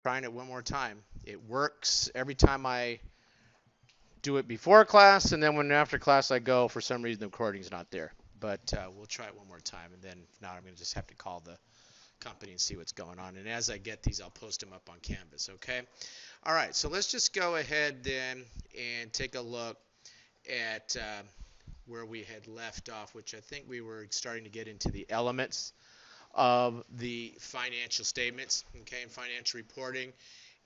Trying it one more time. It works every time I do it before class, and then when after class I go, for some reason the recording's not there. But we'll try it one more time, and then if not, I'm going to just have to call the company and see what's going on. And as I get these, I'll post them up on Canvas, okay? All right, so let's just go ahead then and take a look at where we had left off, which I think we were starting to get into the elements of the financial statements, okay, and financial reporting.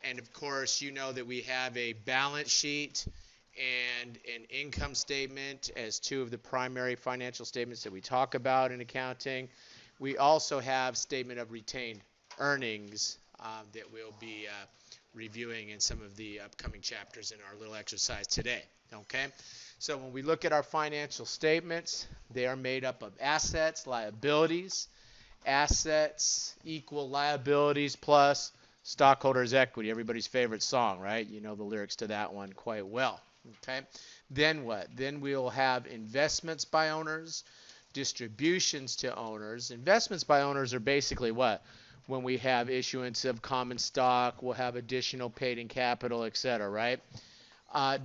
And of course, you know that we have a balance sheet and an income statement as two of the primary financial statements that we talk about in accounting. We also have statement of retained earnings that we'll be reviewing in some of the upcoming chapters in our little exercise today. Okay, so when we look at our financial statements, they are made up of assets, liabilities. Assets equal liabilities plus stockholders' equity. Everybody's favorite song, right? You know the lyrics to that one quite well. Okay, then what? Then we'll have investments by owners, distributions to owners. Investments by owners are basically what? When we have issuance of common stock, we'll have additional paid-in capital, etc., right?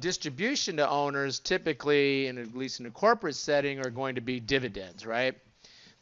Distribution to owners, typically, and at least in a corporate setting, are going to be dividends, right?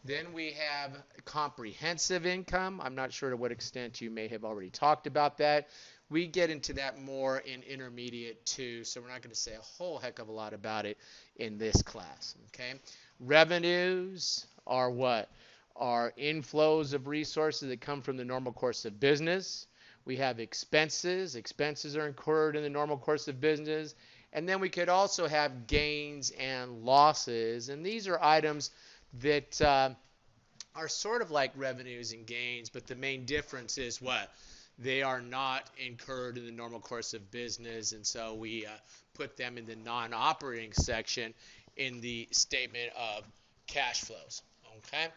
Then we have comprehensive income. I'm not sure to what extent you may have already talked about that. We get into that more in intermediate 2, so we're not going to say a whole heck of a lot about it in this class. Okay? Revenues are what? Are inflows of resources that come from the normal course of business. We have expenses. Expenses are incurred in the normal course of business. And then we could also have gains and losses. And these are items that are sort of like revenues and gains, but the main difference is what? They are not incurred in the normal course of business, and so we put them in the non-operating section in the statement of cash flows. Okay?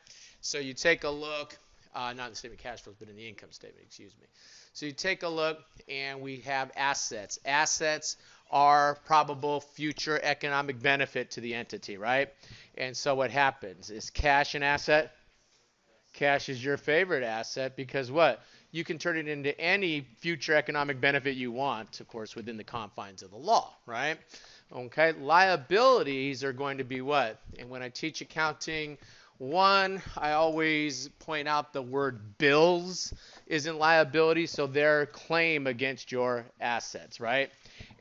So you take a look, not in the statement of cash flows, but in the income statement, excuse me. So you take a look, and we have assets. Assets are probable future economic benefit to the entity, right? And so what happens? Is cash an asset? Cash is your favorite asset because what? You can turn it into any future economic benefit you want, of course, within the confines of the law, right? Okay, liabilities are going to be what? And when I teach accounting 1, I always point out the word bills is in liability, so their claim against your assets, right?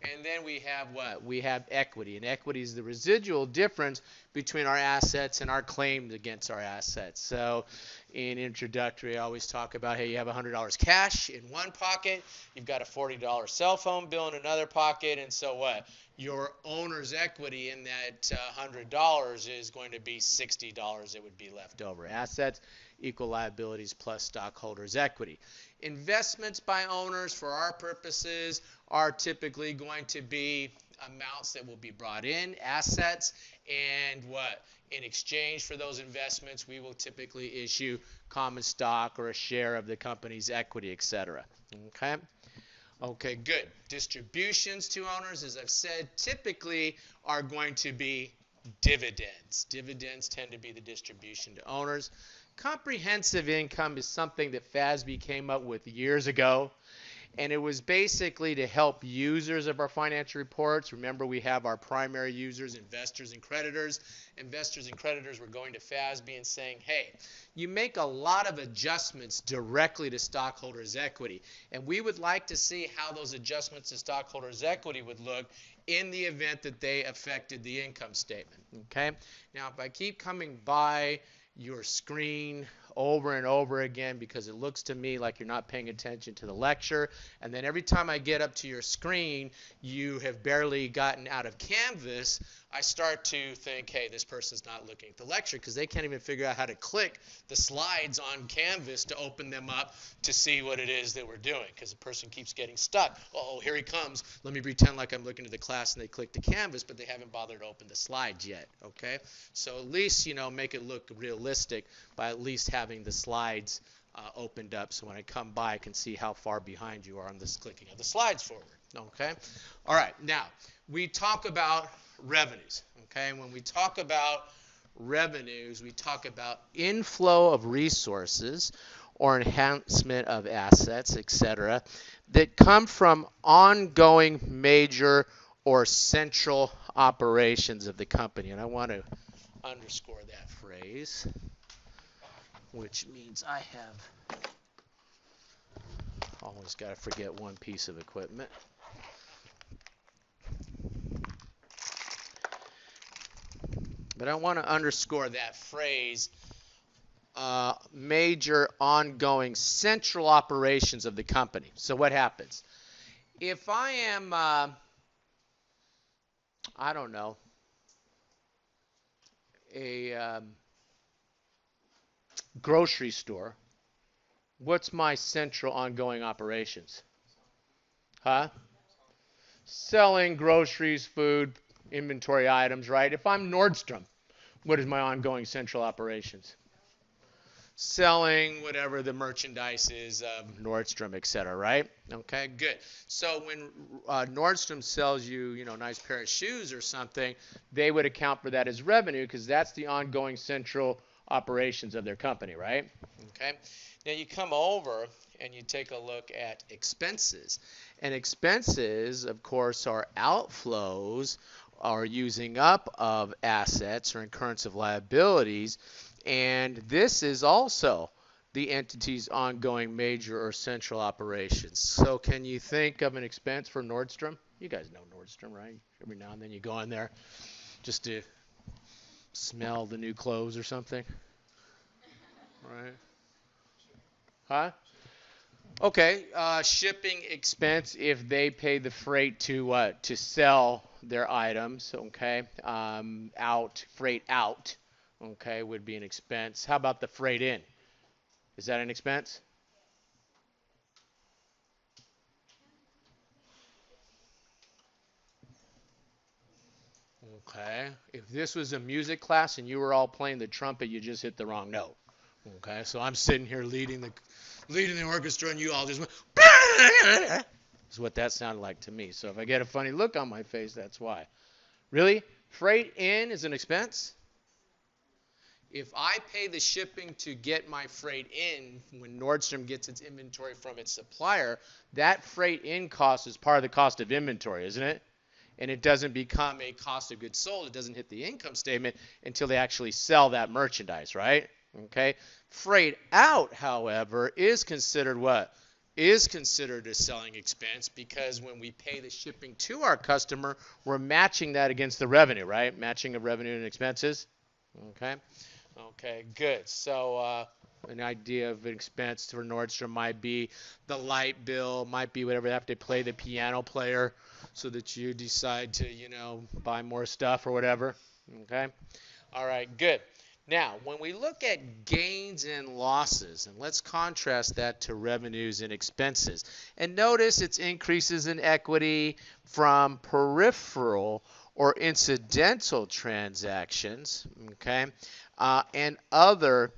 And then we have what? We have equity. And equity is the residual difference between our assets and our claims against our assets. So in introductory, I always talk about, hey, you have $100 cash in one pocket. You've got a $40 cell phone bill in another pocket. And so what? Your owner's equity in that $100 is going to be $60 that would be left over. Assets equal liabilities plus stockholders' equity. Investments by owners, for our purposes, are typically going to be amounts that will be brought in, assets, and what? In exchange for those investments, we will typically issue common stock or a share of the company's equity, etc. Okay? Okay, good. Distributions to owners, as I've said, typically are going to be dividends. Dividends tend to be the distribution to owners. Comprehensive income is something that FASB came up with years ago, and it was basically to help users of our financial reports. Remember, we have our primary users, investors and creditors. Investors and creditors were going to FASB and saying, hey, you make a lot of adjustments directly to stockholders' equity, and we would like to see how those adjustments to stockholders' equity would look in the event that they affected the income statement. Okay? Now, if I keep coming by your screen over and over again because it looks to me like you're not paying attention to the lecture, and then every time I get up to your screen you have barely gotten out of Canvas, I start to think, hey, this person's not looking at the lecture because they can't even figure out how to click the slides on Canvas to open them up to see what it is that we're doing, because the person keeps getting stuck. Oh, here he comes. Let me pretend like I'm looking at the class, and they click to Canvas, but they haven't bothered to open the slides yet, okay? So at least, make it look realistic by at least having the slides opened up, so when I come by I can see how far behind you are on this clicking of the slides forward, okay? All right, now, we talk about revenues, okay? When we talk about revenues, we talk about inflow of resources or enhancement of assets, etc., that come from ongoing major or central operations of the company. And I want to underscore that phrase, which means I have always got to forget one piece of equipment. But I want to underscore that phrase, major ongoing central operations of the company. So what happens? If I am, I don't know, a grocery store, what's my central ongoing operations? Huh? Selling groceries, food, inventory items, right? If I'm Nordstrom, what is my ongoing central operations? Selling whatever the merchandise is of Nordstrom, etc., right? Okay, good. So when Nordstrom sells you, nice pair of shoes or something, they would account for that as revenue because that's the ongoing central operations of their company, right? Okay. Now you come over and you take a look at expenses. And expenses, of course, are outflows or using up of assets or incurrence of liabilities. And this is also the entity's ongoing major or central operations. So can you think of an expense for Nordstrom? You guys know Nordstrom, right? Every now and then you go in there just to smell the new clothes or something. Right? Huh? Okay, shipping expense if they pay the freight to sell their items, okay, freight out, okay, would be an expense. How about the freight in? Is that an expense? Okay, if this was a music class and you were all playing the trumpet, you just hit the wrong note. Okay, so I'm sitting here leading the orchestra and you all just went is what that sounded like to me. So if I get a funny look on my face, that's why. Really? Freight in is an expense? If I pay the shipping to get my freight in, when Nordstrom gets its inventory from its supplier, that freight in cost is part of the cost of inventory, isn't it? And it doesn't become a cost of goods sold. It doesn't hit the income statement until they actually sell that merchandise, right? Okay. Freight out, however, is considered what? Is considered a selling expense because when we pay the shipping to our customer, we're matching that against the revenue, right? Matching of revenue and expenses. Okay. Okay, good. So an idea of an expense for Nordstrom might be the light bill, might be whatever they have to play the piano player so that you decide to, buy more stuff or whatever. Okay. All right, good. Now, when we look at gains and losses, and let's contrast that to revenues and expenses, and notice it's increases in equity from peripheral or incidental transactions, okay, and other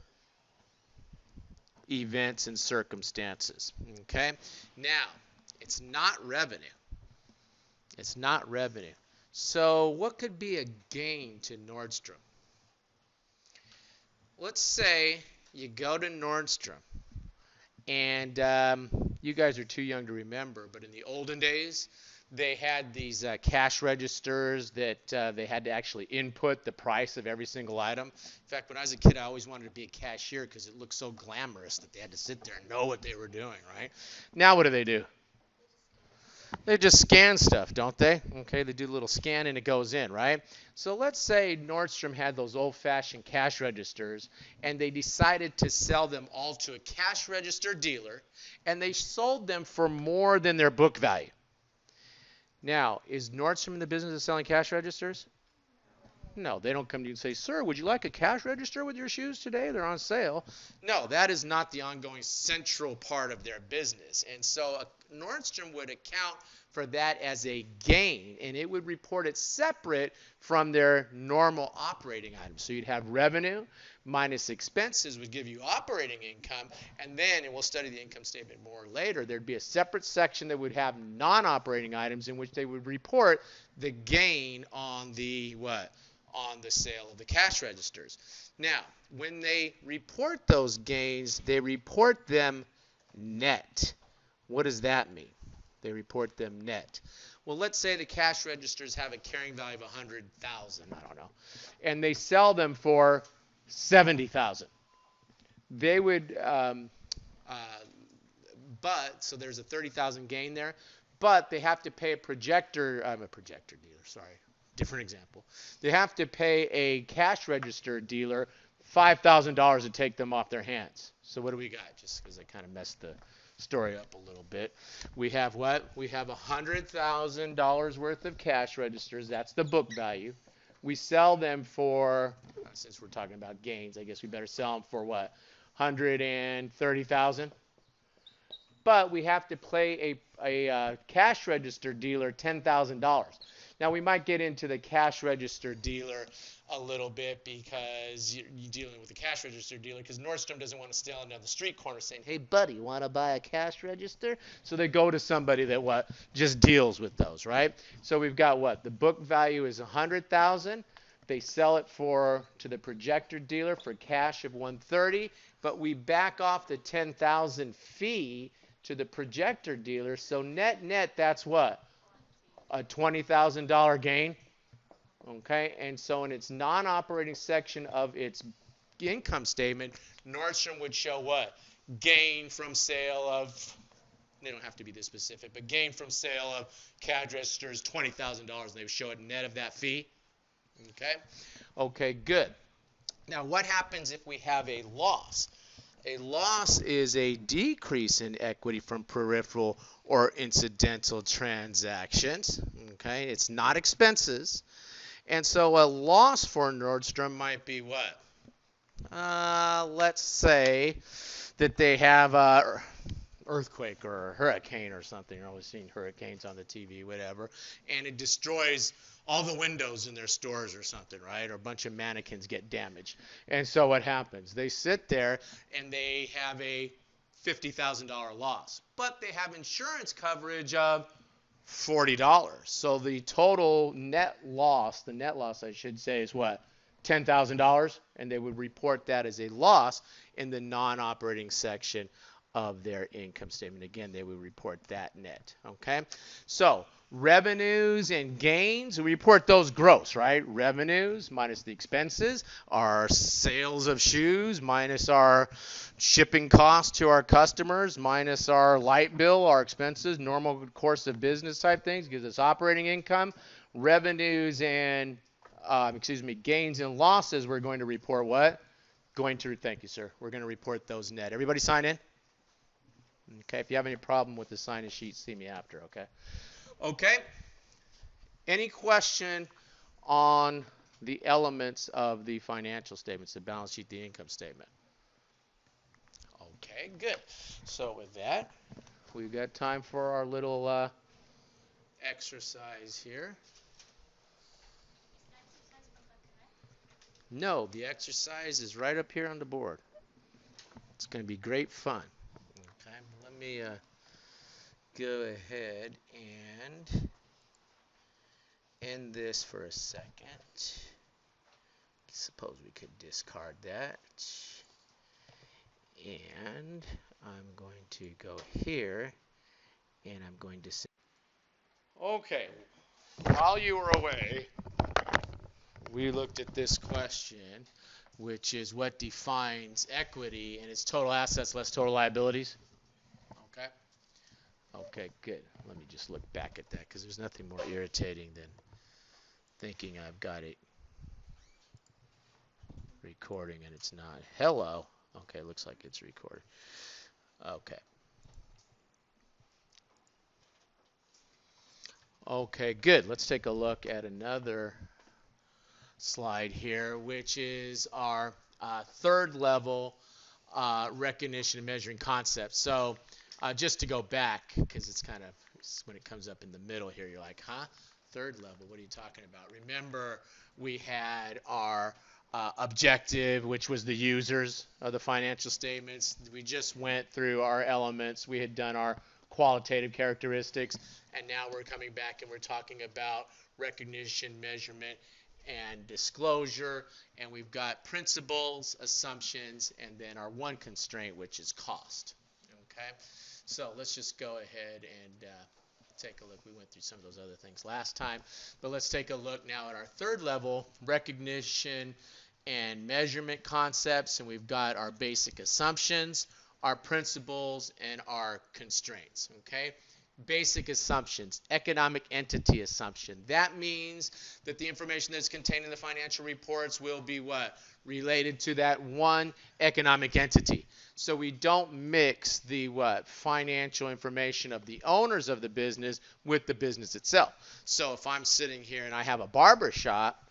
events and circumstances, okay? Now, it's not revenue. It's not revenue. So what could be a gain to Nordstrom? Let's say you go to Nordstrom, and you guys are too young to remember, but in the olden days, they had these cash registers that they had to actually input the price of every single item. In fact, when I was a kid, I always wanted to be a cashier because it looked so glamorous that they had to sit there and know what they were doing, right? Now what do? They just scan stuff, don't they? Okay, they do a little scan and it goes in, right? So let's say Nordstrom had those old-fashioned cash registers and they decided to sell them all to a cash register dealer and they sold them for more than their book value. Now, is Nordstrom in the business of selling cash registers? No, they don't come to you and say, sir, would you like a cash register with your shoes today? They're on sale. No, that is not the ongoing central part of their business. And so Nordstrom would account for that as a gain, and it would report it separate from their normal operating items. So you'd have revenue minus expenses would give you operating income, and then, and we'll study the income statement more later, there'd be a separate section that would have non-operating items in which they would report the gain on the what? on the sale of the cash registers. Now, when they report those gains, they report them net. What does that mean? They report them net. Well, let's say the cash registers have a carrying value of 100,000, I don't know, and they sell them for 70,000. They would, so there's a 30,000 gain there, but they have to pay a projector dealer, sorry, different example. They have to pay a cash register dealer $5,000 to take them off their hands. So what do we got? Just because I kind of messed the story up a little bit. We have what? We have $100,000 worth of cash registers. That's the book value. We sell them for, since we're talking about gains, I guess we better sell them for what? 130,000. But we have to pay a cash register dealer $10,000. Now we might get into the cash register dealer a little bit because you're dealing with a cash register dealer because Nordstrom doesn't want to stand down the street corner saying, "Hey buddy, want to buy a cash register?" So they go to somebody that what just deals with those, right? So we've got what? The book value is 100,000. They sell it to the projector dealer for cash of 130, but we back off the 10,000 fee to the projector dealer. So net, that's what? A $20,000 gain. Okay, and so in its non-operating section of its income statement, Nordstrom would show what? Gain from sale of, they don't have to be this specific, but gain from sale of cash registers, $20,000. And they would show it net of that fee. Okay? Okay, good. Now, what happens if we have a loss? A loss is a decrease in equity from peripheral or incidental transactions. Okay, it's not expenses. And so a loss for Nordstrom might be what? Let's say that they have a earthquake or a hurricane or something. You're always seeing hurricanes on the TV, whatever. And it destroys all the windows in their stores or something, right? Or a bunch of mannequins get damaged. And so what happens? They sit there and they have a $50,000 loss. But they have insurance coverage of $40. So the total net loss, the net loss I should say, is what? $10,000, and they would report that as a loss in the non-operating section of their income statement. Again, they would report that net. Okay, so revenues and gains, we report those gross, right? Revenues minus the expenses, our sales of shoes minus our shipping costs to our customers minus our light bill, our expenses, normal course of business type things, gives us operating income. Revenues and gains and losses, we're going to report what? Thank you, sir. We're going to report those net. Everybody sign in? Okay, if you have any problem with the sign-in sheet, see me after, okay? Okay. Any question on the elements of the financial statements, the balance sheet, the income statement? Okay, good. So with that, we've got time for our little exercise here. No, the exercise is right up here on the board. It's going to be great fun. Okay, let me go ahead and end this for a second. Suppose we could discard that. And I'm going to go here and I'm going to say, okay, while you were away, we looked at this question, which is what defines equity, and it's total assets less total liabilities. Okay? Okay, good. Let me just look back at that because there's nothing more irritating than thinking I've got it recording and it's not. Hello. Okay, looks like it's recorded. Okay. Okay, good. Let's take a look at another slide here, which is our third level recognition and measuring concepts. So just to go back, because it's kind of, when it comes up in the middle here, you're like, huh? Third level, what are you talking about? Remember, we had our objective, which was the users of the financial statements. We just went through our elements. We had done our qualitative characteristics, and now we're coming back and we're talking about recognition, measurement, and disclosure, and we've got principles, assumptions, and then our one constraint, which is cost. Okay, so let's just go ahead and take a look. We went through some of those other things last time, but let's take a look now at our third level, recognition and measurement concepts, and we've got our basic assumptions, our principles, and our constraints. Okay, basic assumptions, economic entity assumption. That means that the information that's contained in the financial reports will be what? Related to that one economic entity. So we don't mix the what? Financial information of the owners of the business with the business itself. So if I'm sitting here and I have a barber shop,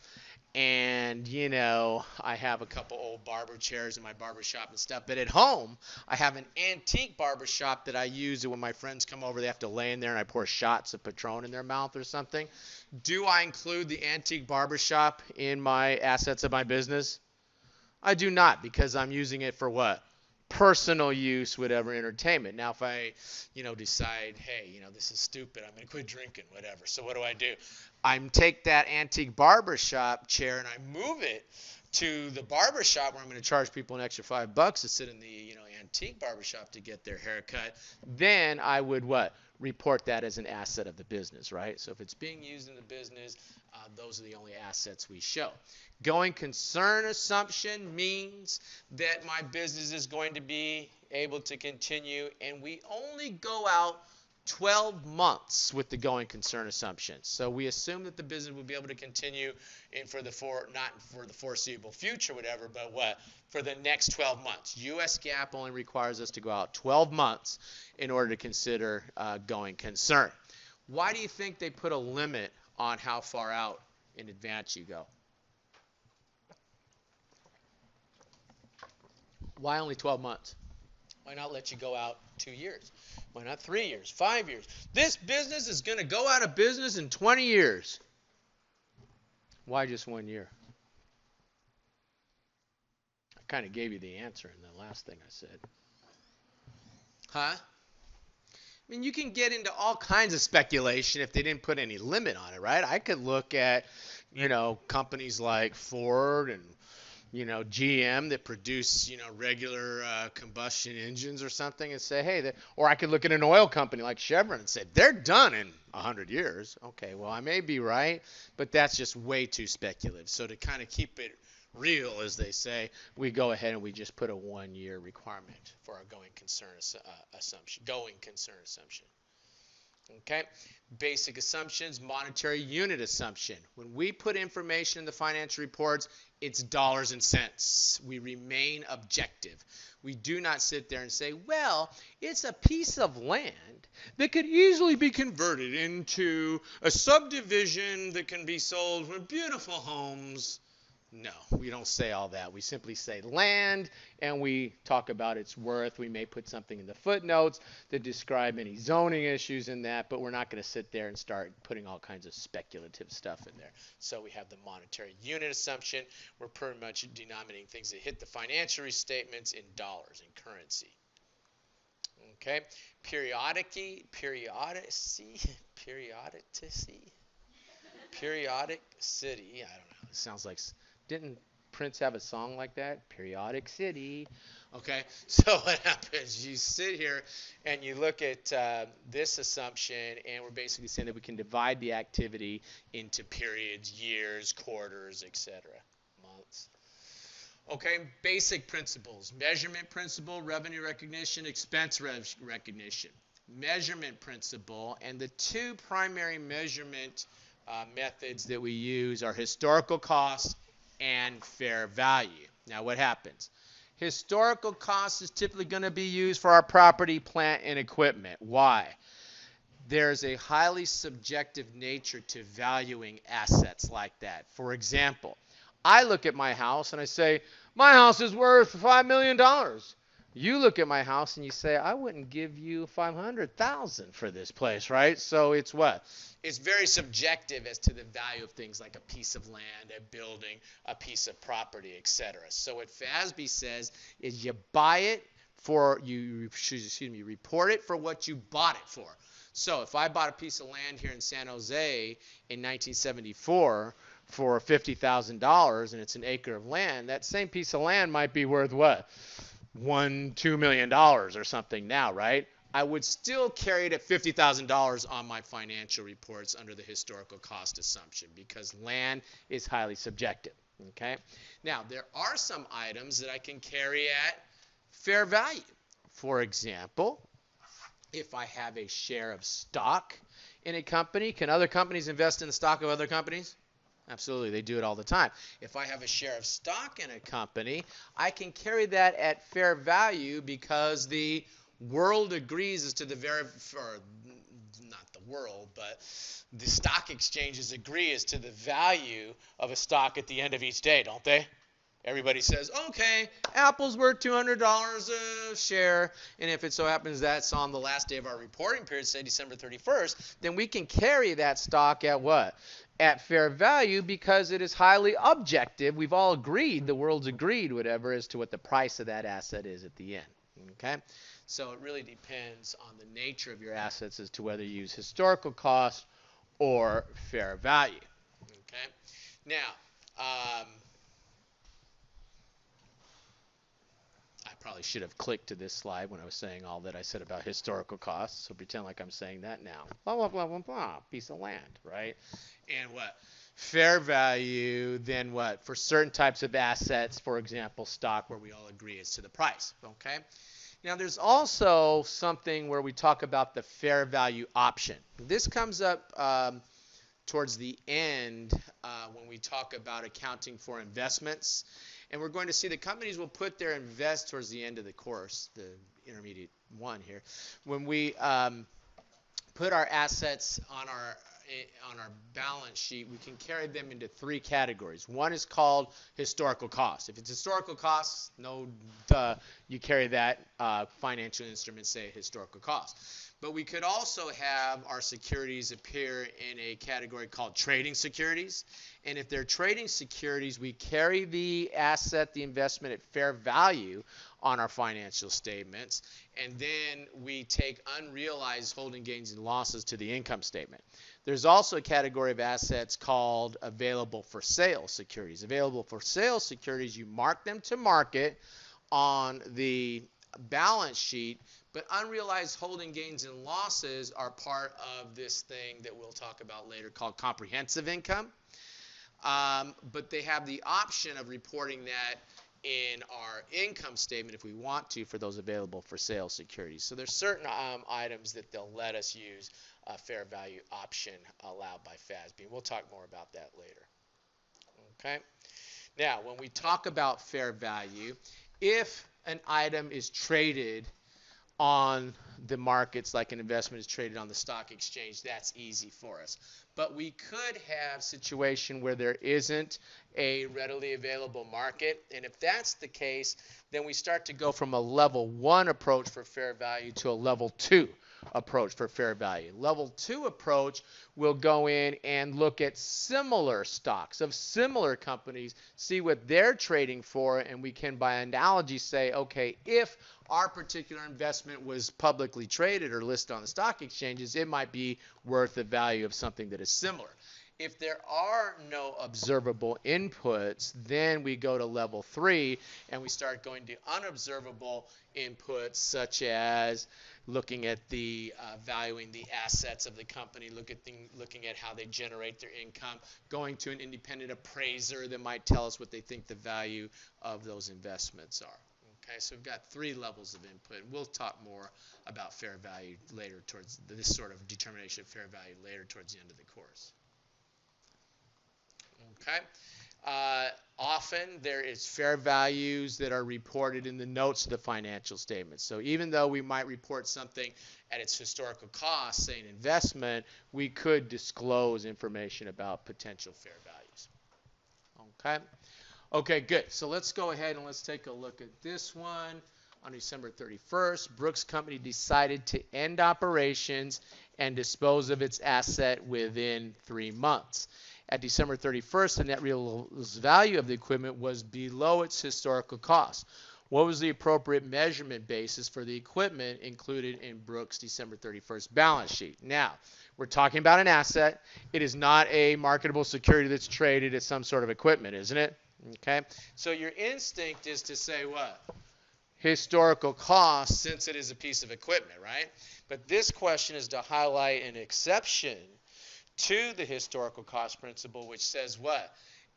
and I have a couple old barber chairs in my barber shop and stuff, but at home I have an antique barber shop that I use when my friends come over. They have to lay in there and I pour shots of Patron in their mouth or something. Do I include the antique barber shop in my assets of my business? I do not, because I'm using it for what? Personal use, whatever, entertainment. Now, if I, decide, hey, this is stupid, I'm going to quit drinking, whatever. So what do? I take that antique barbershop chair and I move it to the barbershop where I'm going to charge people an extra $5 to sit in the, antique barbershop to get their haircut. Then I would what? Report that as an asset of the business, right? So if it's being used in the business, those are the only assets we show. Going concern assumption means that my business is going to be able to continue, and we only go out 12 months with the going concern assumption. So we assume that the business will be able to continue not for the foreseeable future, whatever, but what? For the next 12 months. U.S. GAAP only requires us to go out 12 months in order to consider going concern. Why do you think they put a limit on how far out in advance you go? Why only 12 months? Why not let you go out 2 years? Why not 3 years, 5 years? This business is going to go out of business in 20 years. Why just 1 year? I kind of gave you the answer in the last thing I said. Huh? I mean, you can get into all kinds of speculation if they didn't put any limit on it, right? I could look at, companies like Ford and GM that produce, regular combustion engines or something and say, hey, or I could look at an oil company like Chevron and say, they're done in 100 years. Okay, well, I may be right, but that's just way too speculative. So to kind of keep it real, as they say, we go ahead and we just put a 1-year requirement for our going concern assumption. Okay, basic assumptions, monetary unit assumption. When we put information in the financial reports, it's dollars and cents. We remain objective. We do not sit there and say, well, it's a piece of land that could easily be converted into a subdivision that can be sold for beautiful homes. No, we don't say all that. We simply say land, and we talk about its worth. We may put something in the footnotes that describe any zoning issues in that, but we're not going to sit there and start putting all kinds of speculative stuff in there. So we have the monetary unit assumption. We're pretty much denominating things that hit the financial statements in dollars, in currency. Okay, periodicity. I don't know. It sounds like... Didn't Prince have a song like that? Periodic City. Okay, so what happens? You sit here and you look at this assumption, and we're basically saying that we can divide the activity into periods, years, quarters, etc., months. Okay, basic principles. Measurement principle, revenue recognition, expense recognition. Measurement principle, and the two primary measurement methods that we use are historical cost and fair value. Now what happens? Historical cost is typically going to be used for our property, plant, and equipment. Why? There's a highly subjective nature to valuing assets like that. For example, I look at my house and I say, my house is worth $5 million. You look at my house and you say, I wouldn't give you $500,000 for this place, right? So it's what? It's very subjective as to the value of things like a piece of land, a building, a piece of property, etc. So what FASB says is you buy it for, you report it for what you bought it for. So if I bought a piece of land here in San Jose in 1974 for $50,000 and it's an acre of land, that same piece of land might be worth what? $2 million or something now, right? I would still carry it at $50,000 on my financial reports under the historical cost assumption because land is highly subjective. Okay. Now, there are some items that I can carry at fair value. For example, if I have a share of stock in a company, can other companies invest in the stock of other companies? Absolutely, they do it all the time. If I have a share of stock in a company, I can carry that at fair value because the world agrees as to the not the world, but the stock exchanges agree as to the value of a stock at the end of each day, don't they? Everybody says, okay, Apple's worth $200 a share, and if it so happens that's on the last day of our reporting period, say December 31st, then we can carry that stock at what? At fair value because it is highly objective. We've all agreed, the world's agreed, whatever, as to what the price of that asset is at the end. Okay? So it really depends on the nature of your assets as to whether you use historical cost or fair value. Okay? Now, I probably should have clicked to this slide when I was saying all that I said about historical costs, so pretend like I'm saying that now. Blah, blah, blah, blah, blah, piece of land, right? And what? Fair value, then what? For certain types of assets, for example, stock, where we all agree as to the price, okay? Now, there's also something where we talk about the fair value option. This comes up towards the end when we talk about accounting for investments. And we're going to see that companies will put their invest towards the end of the course, the intermediate one here. When we put our assets on our balance sheet, we can carry them into three categories. One is called historical costs. If it's historical costs, no duh, you carry that financial instrument, say historical costs. But we could also have our securities appear in a category called trading securities. And if they're trading securities, we carry the asset, the investment at fair value on our financial statements. And then we take unrealized holding gains and losses to the income statement. There's also a category of assets called available for sale securities. Available for sale securities, you mark them to market on the balance sheet, but unrealized holding gains and losses are part of this thing that we'll talk about later called comprehensive income. But they have the option of reporting that in our income statement if we want to for those available for sale securities. So there's certain items that they'll let us use a fair value option allowed by FASB. We'll talk more about that later. Okay. Now, when we talk about fair value, if an item is traded on the markets like an investment is traded on the stock exchange, that's easy for us. But we could have a situation where there isn't a readily available market, and if that's the case, then we start to go from a level 1 approach for fair value to a level 2 approach for fair value. Level 2 approach will go in and look at similar stocks of similar companies, see what they're trading for, and we can by analogy say, okay, if our particular investment was publicly traded or listed on the stock exchanges, it might be worth the value of something that is similar. If there are no observable inputs, then we go to level 3 and we start going to unobservable inputs such as looking at the valuing the assets of the company, looking at how they generate their income, going to an independent appraiser that might tell us what they think the value of those investments are. Okay, so we've got 3 levels of input. We'll talk more about fair value later towards this sort of determination of fair value later towards the end of the course. Okay. Often there is fair values that are reported in the notes of the financial statements. So even though we might report something at its historical cost, say an investment, we could disclose information about potential fair values. Okay. Okay, good. So let's go ahead and let's take a look at this one. On December 31st, Brooks Company decided to end operations and dispose of its asset within 3 months. At December 31st, the net realized value of the equipment was below its historical cost. What was the appropriate measurement basis for the equipment included in Brooks' December 31st balance sheet? Now, We're talking about an asset. It is not a marketable security that's traded as some sort of equipment, isn't it? Okay. So your instinct is to say what? Historical cost, since it is a piece of equipment, right? But this question is to highlight an exception to the historical cost principle, which says what?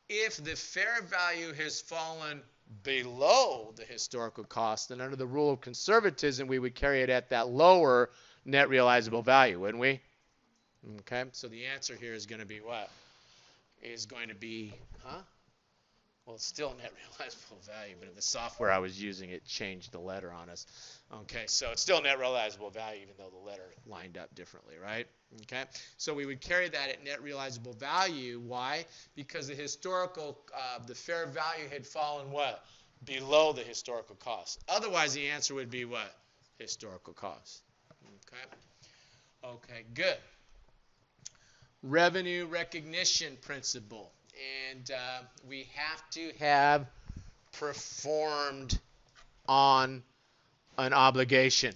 If the fair value has fallen below the historical cost, then under the rule of conservatism, we would carry it at that lower net realizable value, wouldn't we? Okay, so the answer here is going to be what? Is going to be, well, it's still net realizable value, but in the software I was using, it changed the letter on us. Okay, so it's still net realizable value, even though the letter lined up differently, right? Okay, so we would carry that at net realizable value. Why? Because the historical, the fair value had fallen what? Below the historical cost. Otherwise, the answer would be what? Historical cost. Okay, okay, good. Revenue recognition principle. And we have to have performed on an obligation.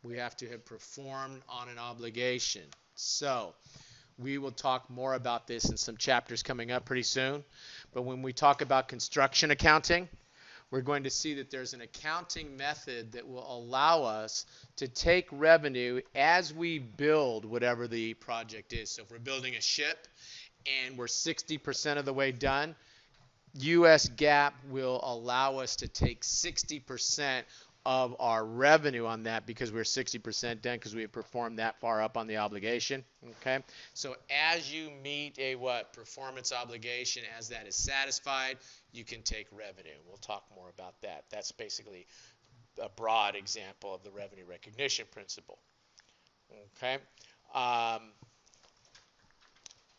We have to have performed on an obligation. So we will talk more about this in some chapters coming up pretty soon. But when we talk about construction accounting, we're going to see that there's an accounting method that will allow us to take revenue as we build whatever the project is. So if we're building a ship and we're 60% of the way done, U.S. GAAP will allow us to take 60% of our revenue on that because we're 60% done because we have performed that far up on the obligation. Okay, so as you meet a performance obligation, as that is satisfied, you can take revenue. We'll talk more about that. That's basically a broad example of the revenue recognition principle. Okay.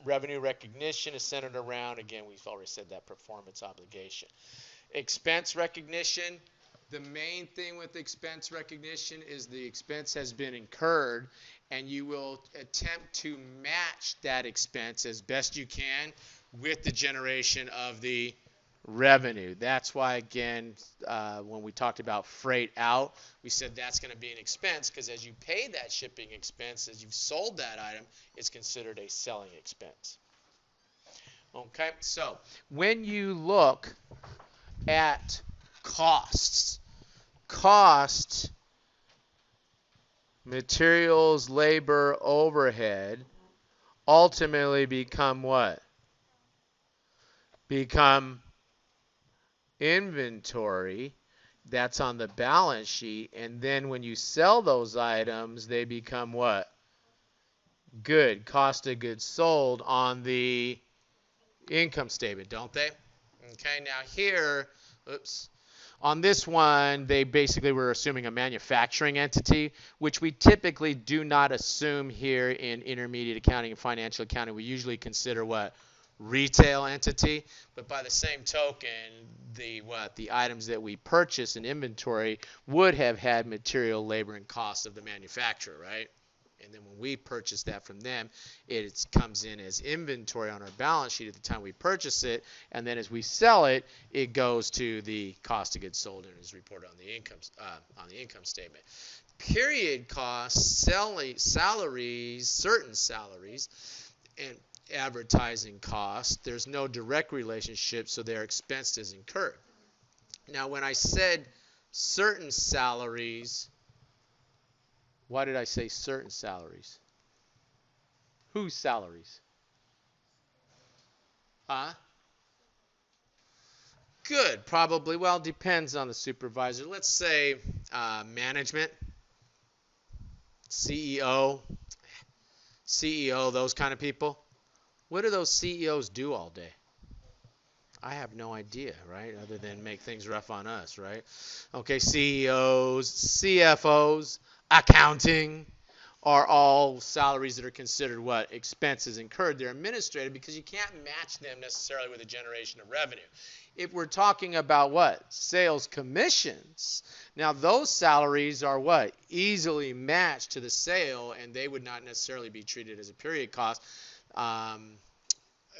Revenue recognition is centered around, again, we've already said that, performance obligation. Expense recognition, the main thing with expense recognition is the expense has been incurred, and you will attempt to match that expense as best you can with the generation of the revenue. That's why, again, when we talked about freight out, we said that's going to be an expense because as you pay that shipping expense, as you've sold that item, it's considered a selling expense. Okay, so when you look at costs, materials, labor, overhead, ultimately become what? Become inventory. That's on the balance sheet. And then when you sell those items, they become what? Good. Cost of goods sold on the income statement, don't they? Okay, now here, on this one, they basically were assuming a manufacturing entity, which we typically do not assume here in intermediate accounting and financial accounting. We usually consider what? Retail entity. But by the same token, the items that we purchase in inventory would have had material, labor, and cost of the manufacturer, right? And then when we purchase that from them, it comes in as inventory on our balance sheet at the time we purchase it, and then as we sell it, it goes to the cost of goods sold and is reported on the income statement. Period costs, salaries, certain salaries, and advertising costs, there's no direct relationship, so they're expensed as incurred. Now, when I said certain salaries, why did I say certain salaries? Whose salaries? Good, probably. Well, depends on the supervisor. Let's say management, CEO, those kind of people. What do those CEOs do all day? I have no idea, right? Other than make things rough on us, right? Okay, CEOs, CFOs, accounting are all salaries that are considered what? Expenses incurred. They're administrative because you can't match them necessarily with a generation of revenue. If we're talking about what? Sales commissions. Now those salaries are what? Easily matched to the sale, and they would not necessarily be treated as a period cost.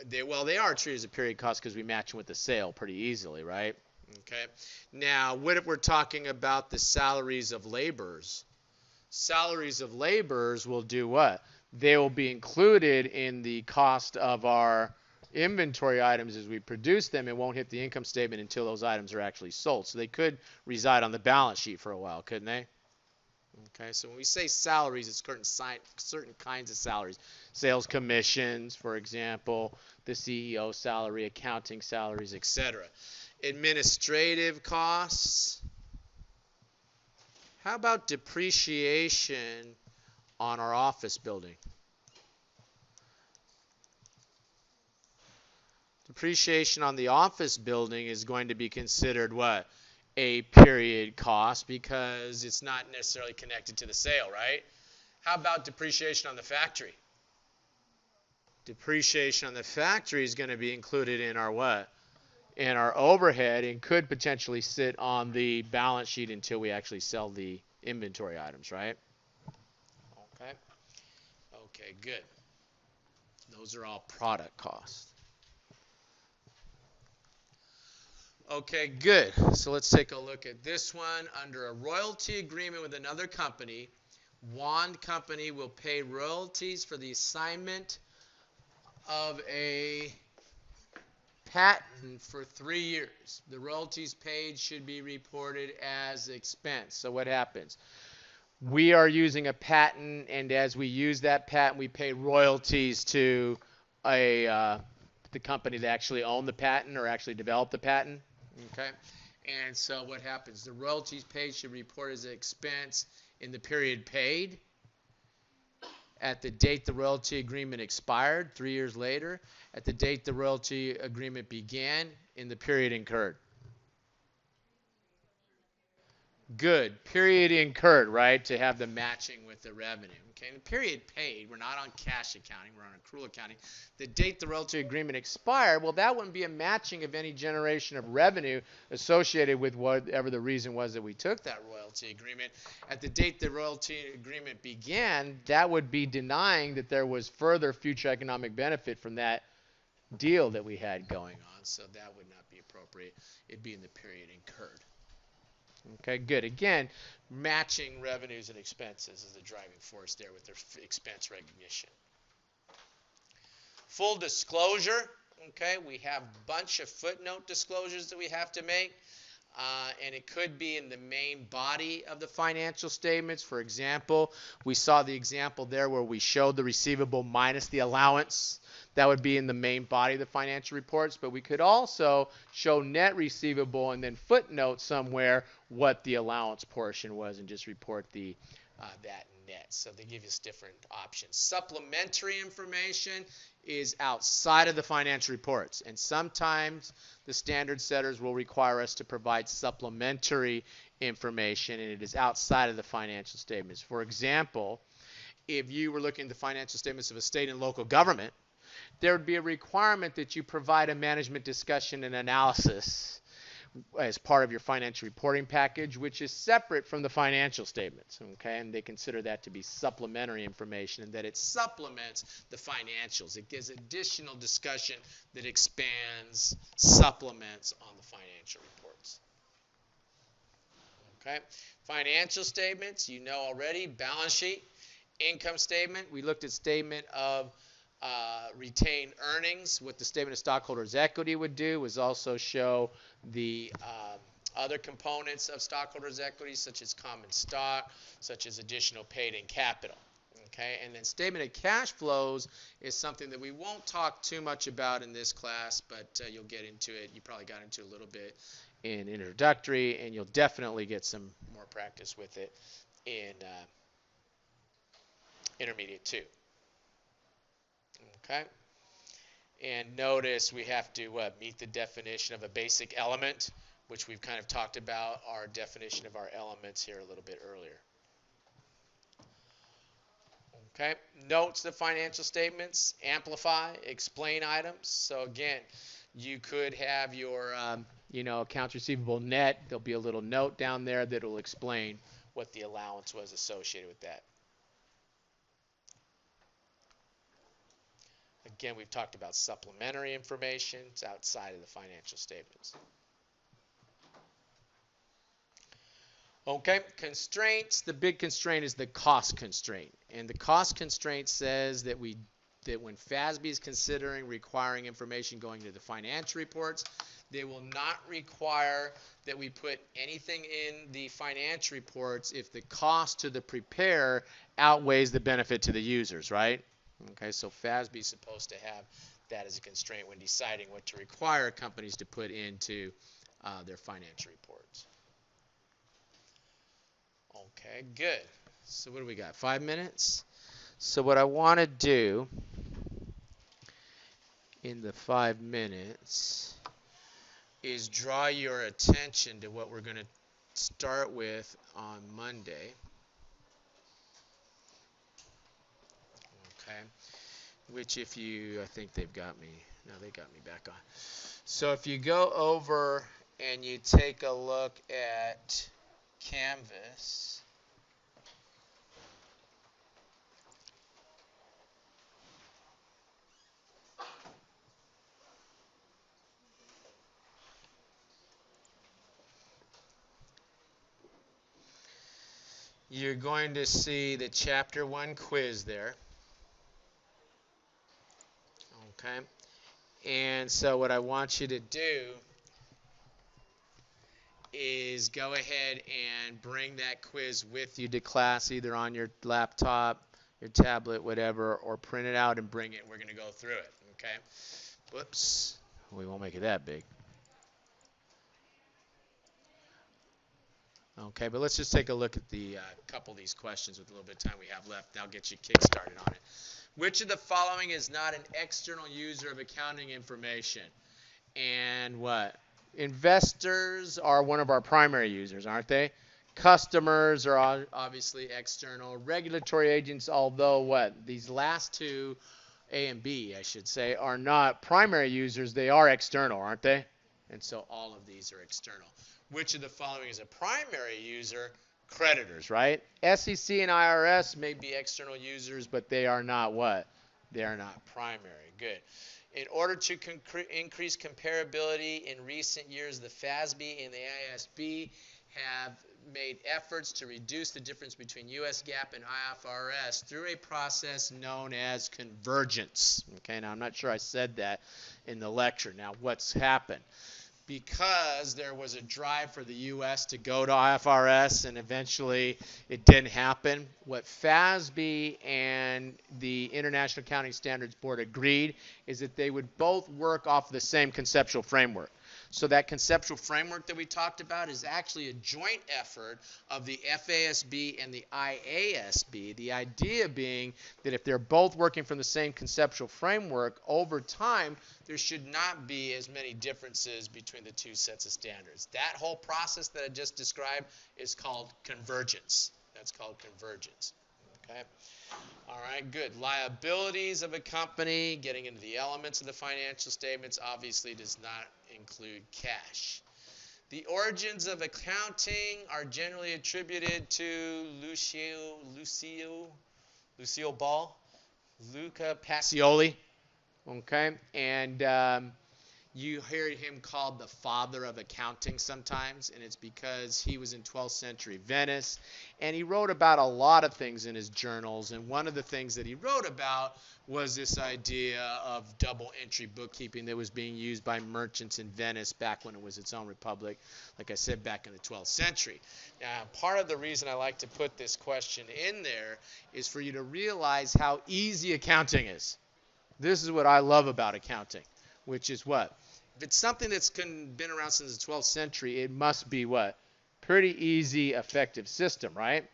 They are treated as a period cost because we match them with the sale pretty easily, right? Okay. Now, what if we're talking about the salaries of laborers? Salaries of laborers will do what? They will be included in the cost of our inventory items as we produce them. It won't hit the income statement until those items are actually sold. So they could reside on the balance sheet for a while, couldn't they? Okay, so when we say salaries, it's certain kinds of salaries. Sales commissions, for example, the CEO salary, accounting salaries, etc. Administrative costs. How about depreciation on our office building? Depreciation on the office building is going to be considered what? A period cost because it's not necessarily connected to the sale, right? How about depreciation on the factory? Depreciation on the factory is going to be included in our what? In our overhead and could potentially sit on the balance sheet until we actually sell the inventory items, right? Okay. Okay, good. Those are all product costs. Okay, good. So let's take a look at this one. Under a royalty agreement with another company, one company will pay royalties for the assignment of a patent for 3 years. The royalties paid should be reported as expense. So what happens? We are using a patent, and as we use that patent, we pay royalties to the company that actually owned the patent or actually developed the patent. Okay, and so what happens? The royalties paid should be reported as an expense in the period paid, at the date the royalty agreement expired, 3 years later, at the date the royalty agreement began, in the period incurred. Good. Period incurred, right, to have the matching with the revenue. Okay, the period paid, we're not on cash accounting, we're on accrual accounting. The date the royalty agreement expired, well, that wouldn't be a matching of any generation of revenue associated with whatever the reason was that we took that royalty agreement. At the date the royalty agreement began, that would be denying that there was further future economic benefit from that deal that we had going on, so that would not be appropriate. It'd be in the period incurred. Okay, good. Again, matching revenues and expenses is the driving force there with their expense recognition. Full disclosure. Okay, we have a bunch of footnote disclosures that we have to make. And it could be in the main body of the financial statements. For example, we saw the example there where we showed the receivable minus the allowance. That would be in the main body of the financial reports. But we could also show net receivable and then footnote somewhere what the allowance portion was and just report that net. So they give us different options. Supplementary information is outside of the financial reports. And sometimes the standard setters will require us to provide supplementary information, and it is outside of the financial statements. For example, if you were looking at the financial statements of a state and local government, there would be a requirement that you provide a management discussion and analysis as part of your financial reporting package, which is separate from the financial statements, okay? And they consider that to be supplementary information and that it supplements the financials. It gives additional discussion that expands, supplements on the financial reports. Okay? Financial statements, you know already, balance sheet, income statement. We looked at statement of retained earnings. What the statement of stockholders' equity would do was also show the other components of stockholders' equity, such as common stock, such as additional paid-in capital. Okay, and then statement of cash flows is something that we won't talk too much about in this class, but you'll get into it. You probably got into it a little bit in introductory, and you'll definitely get some more practice with it in intermediate 2. Okay, and notice we have to meet the definition of a basic element, which we've kind of talked about our definition of our elements here a little bit earlier. Okay, notes the financial statements, amplify, explain items. So again, you could have your accounts receivable net. There'll be a little note down there that will explain what the allowance was associated with that. Again, we've talked about supplementary information. It's outside of the financial statements. Okay, constraints. The big constraint is the cost constraint, and the cost constraint says that when FASB is considering requiring information going to the financial reports, they will not require that we put anything in the financial reports if the cost to the preparer outweighs the benefit to the users, right? Okay, so FASB is supposed to have that as a constraint when deciding what to require companies to put into their financial reports. Okay, good. So what do we got? 5 minutes? So what I want to do in the 5 minutes is draw your attention to what we're going to start with on Monday. Okay, which if you, I think they've got me, no, they got me back on. So if you go over and you take a look at Canvas, you're going to see the Chapter 1 quiz there. Okay, and so what I want you to do is go ahead and bring that quiz with you to class, either on your laptop, your tablet, whatever, or print it out and bring it. We're going to go through it, okay? Whoops. We won't make it that big. Okay, but let's just take a look at the couple of these questions with a little bit of time we have left. That'll get you kick-started on it. Which of the following is not an external user of accounting information? And what? Investors are one of our primary users, aren't they? Customers are obviously external. Regulatory agents, although what? These last two, A and B, I should say, are not primary users. They are external, aren't they? And so all of these are external. Which of the following is a primary user? Creditors, right? SEC and IRS may be external users, but they are not what? They are not primary. Good. In order to increase comparability in recent years, the FASB and the IASB have made efforts to reduce the difference between US GAAP and IFRS through a process known as convergence. Okay, now I'm not sure I said that in the lecture. Now, what's happened? Because there was a drive for the U.S. to go to IFRS and eventually it didn't happen, what FASB and the International Accounting Standards Board agreed is that they would both work off the same conceptual framework. So that conceptual framework that we talked about is actually a joint effort of the FASB and the IASB. The idea being that if they're both working from the same conceptual framework, over time, there should not be as many differences between the two sets of standards. That whole process that I just described is called convergence. That's called convergence. Okay. All right, good. Liabilities of a company, getting into the elements of the financial statements, obviously does not include cash. The origins of accounting are generally attributed to Lucille Ball, Luca Pacioli. Okay, and you hear him called the father of accounting sometimes, and it's because he was in 12th century Venice, and he wrote about a lot of things in his journals, and one of the things that he wrote about was this idea of double entry bookkeeping that was being used by merchants in Venice back when it was its own republic, like I said, back in the 12th century. Now, part of the reason I like to put this question in there is for you to realize how easy accounting is. This is what I love about accounting, which is what? If it's something that's been around since the 12th century, it must be what? Pretty easy, effective system, right?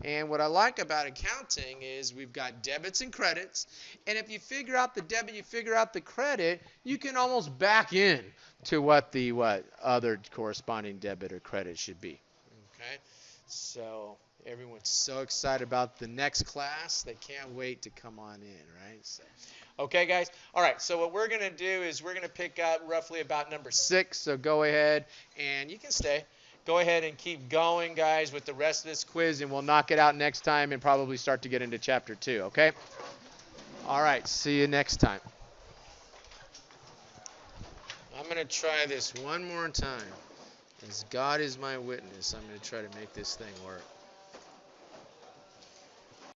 And what I like about accounting is we've got debits and credits, and if you figure out the debit, you figure out the credit, you can almost back in to what the other corresponding debit or credit should be. Okay? So everyone's so excited about the next class, they can't wait to come on in, right? So, okay, guys? All right, so what we're going to do is we're going to pick up roughly about number 6, so go ahead, and you can stay. Go ahead and keep going, guys, with the rest of this quiz, and we'll knock it out next time and probably start to get into Chapter 2, okay? All right, see you next time. I'm going to try this one more time. As God is my witness, I'm going to try to make this thing work.